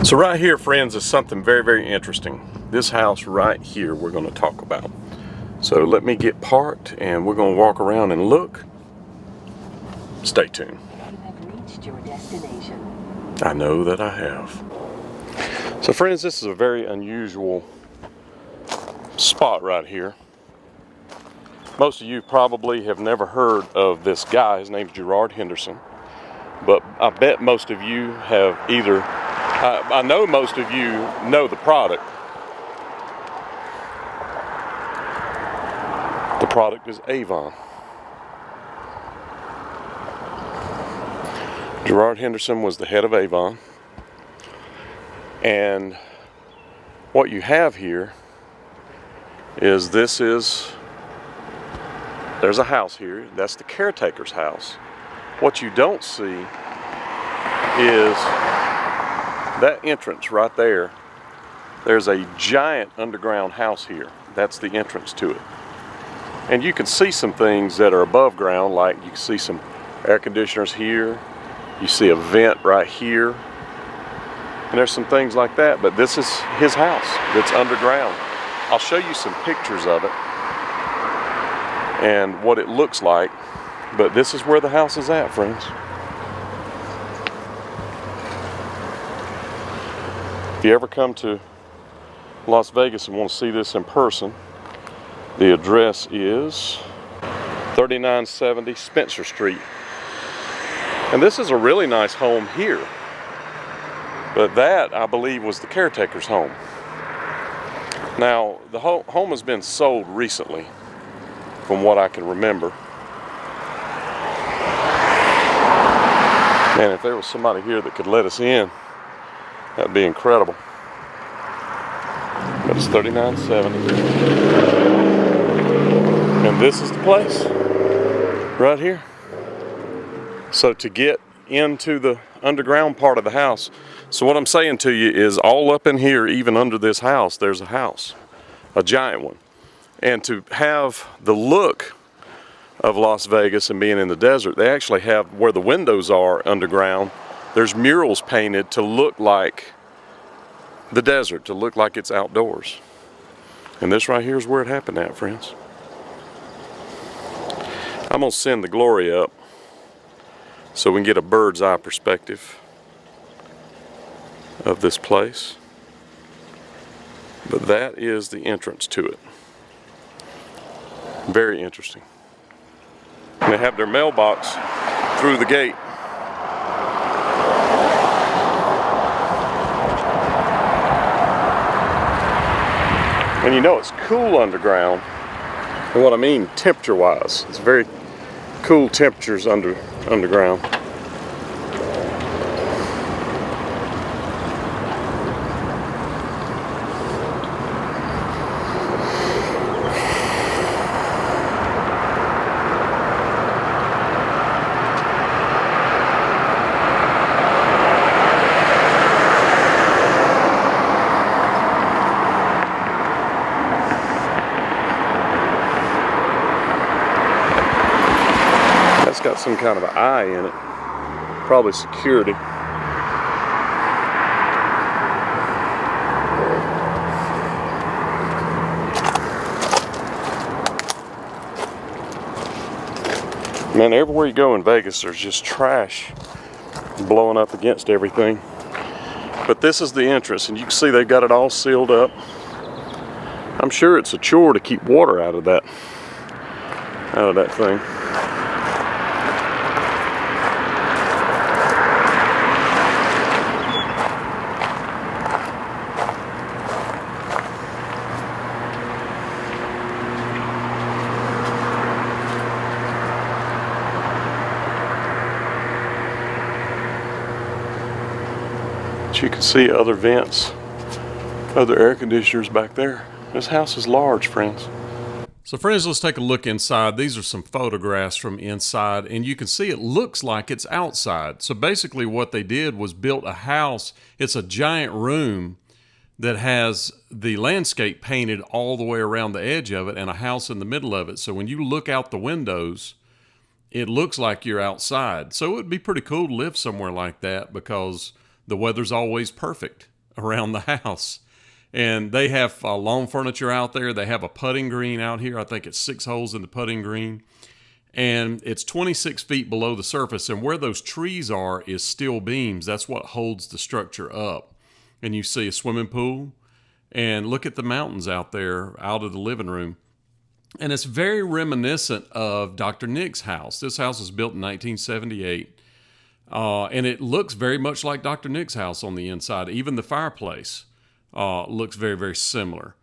So right here, friends, is something very, very interesting. This house right here we're going to talk about. So let me get parked and we're going to walk around and look. Stay tuned. You have reached your destination. I know that I have. So friends, this is a very unusual spot right here. Most of you probably have never heard of this guy. His name's Gerard Henderson. But I bet most of you have either, I know most of you know the product. The product is Avon. Gerard Henderson was the head of Avon. And what you have here is there's a house here. That's the Caretakers House. What you don't see is that entrance right there. There's a giant underground house here. That's the entrance to it. And you can see some things that are above ground, like you can see some air conditioners here. You see a vent right here. And there's some things like that, but this is his house that's underground. I'll show you some pictures of it and what it looks like, but this is where the house is at, friends. If you ever come to Las Vegas and want to see this in person, the address is 3970 Spencer Street. And this is a really nice home here. But that, I believe, was the caretaker's home. Now, the home has been sold recently, from what I can remember. Man, if there was somebody here that could let us in, that'd be incredible. But it's 3970. And this is the place, right here. So to get into the underground part of the house, so what I'm saying to you is all up in here, even under this house, there's a house, a giant one. And to have the look of Las Vegas and being in the desert, they actually have, where the windows are underground, there's murals painted to look like the desert, to look like it's outdoors. And this right here is where it happened at, friends. I'm gonna send the glory up so we can get a bird's eye perspective of this place. But that is the entrance to it. Very interesting. And they have their mailbox through the gate. And you know it's cool underground. And what I mean temperature-wise, it's very cool temperatures underground. That's got some kind of an eye in it, probably security. Man, everywhere you go in Vegas, there's just trash blowing up against everything. But this is the entrance, and you can see they've got it all sealed up. I'm sure it's a chore to keep water out of that thing. You can see other vents, other air conditioners back there. This house is large, friends. So friends, let's take a look inside. These are some photographs from inside, and you can see it looks like it's outside. So basically what they did was built a house. It's a giant room that has the landscape painted all the way around the edge of it and a house in the middle of it. So when you look out the windows, it looks like you're outside. So it would be pretty cool to live somewhere like that because the weather's always perfect. around the house. And they have lawn furniture out there. They have a putting green out here. I think it's 6 holes in the putting green. And it's 26 feet below the surface. And where those trees are is steel beams. That's what holds the structure up. And you see a swimming pool. And look at the mountains out there out of the living room. And it's very reminiscent of Dr. Nick's house. This house was built in 1978. And it looks very much like Dr. Nick's house on the inside. Even the fireplace looks very, very similar.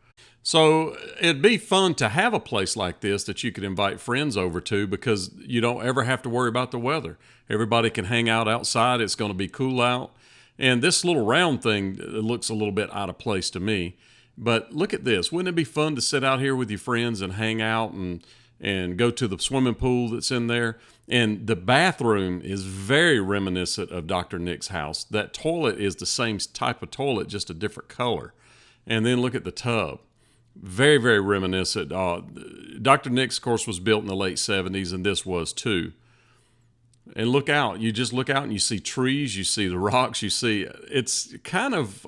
So it'd be fun to have a place like this that you could invite friends over to, because you don't ever have to worry about the weather. Everybody can hang out outside. It's going to be cool out. And this little round thing looks a little bit out of place to me. But look at this. Wouldn't it be fun to sit out here with your friends and hang out and go to the swimming pool that's in there? And the bathroom is very reminiscent of Dr. Nick's house. That toilet is the same type of toilet, just a different color. And then look at the tub. Very, very reminiscent. Dr. Nick's, of course, was built in the late 70s, and this was too. And look out. You just look out and you see trees, you see the rocks, you see... It's kind of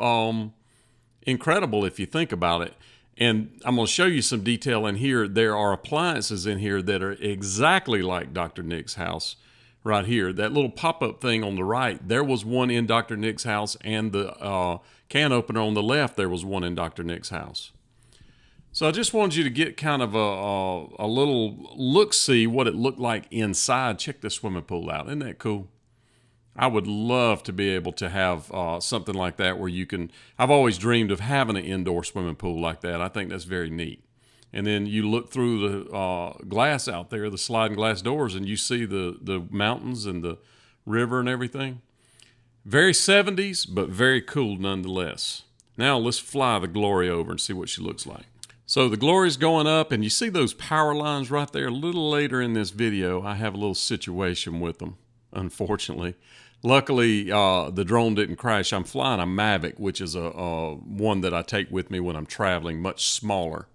incredible if you think about it. And I'm going to show you some detail in here. There are appliances in here that are exactly like Dr. Nick's house right here. That little pop-up thing on the right, there was one in Dr. Nick's house, and the can opener on the left, there was one in Dr. Nick's house. So I just wanted you to get kind of a little look-see what it looked like inside. Check this swimming pool out. Isn't that cool? I would love to be able to have something like that where you can... I've always dreamed of having an indoor swimming pool like that. I think that's very neat. And then you look through the glass out there, the sliding glass doors, and you see the mountains and the river and everything. Very 70s, but very cool nonetheless. Now let's fly the Glory over and see what she looks like. So the Glory's going up, and you see those power lines right there. A little later in this video, I have a little situation with them, unfortunately. Luckily, the drone didn't crash. I'm flying a Mavic, which is a one that I take with me when I'm traveling, much smaller.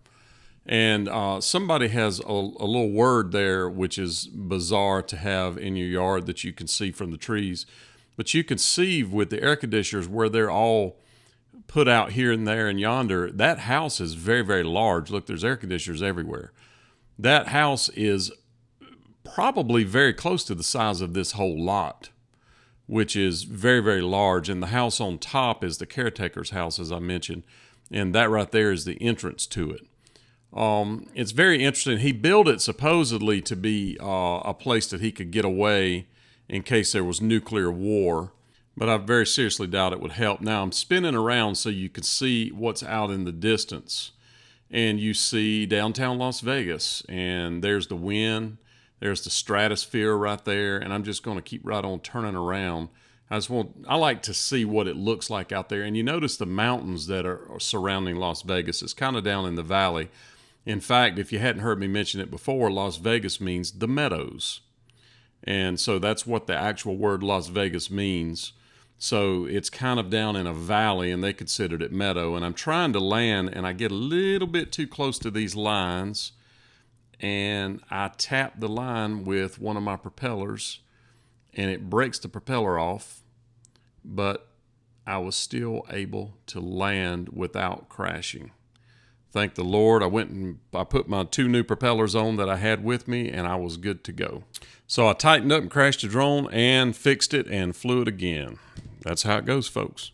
And somebody has a little word there, which is bizarre to have in your yard that you can see from the trees. But you can see with the air conditioners where they're all put out here and there and yonder, that house is very, very large. Look, there's air conditioners everywhere. That house is probably very close to the size of this whole lot, which is very, very large. And the house on top is the Caretakers House, as I mentioned. And that right there is the entrance to it. It's very interesting. He built it supposedly to be a place that he could get away in case there was nuclear war. But I very seriously doubt it would help. Now I'm spinning around so you can see what's out in the distance. And you see downtown Las Vegas. And there's the wind. There's the stratosphere right there. And I'm just going to keep right on turning around. I like to see what it looks like out there. And you notice the mountains that are surrounding Las Vegas. It's kind of down in the valley. In fact, if you hadn't heard me mention it before, Las Vegas means the meadows. And so that's what the actual word Las Vegas means. So it's kind of down in a valley, and they considered it meadow. And I'm trying to land, and I get a little bit too close to these lines. And I tap the line with one of my propellers, and it breaks the propeller off. But I was still able to land without crashing. Thank the Lord. I put my 2 new propellers on that I had with me, and I was good to go. So I tightened up and crashed the drone and fixed it and flew it again. That's how it goes, folks.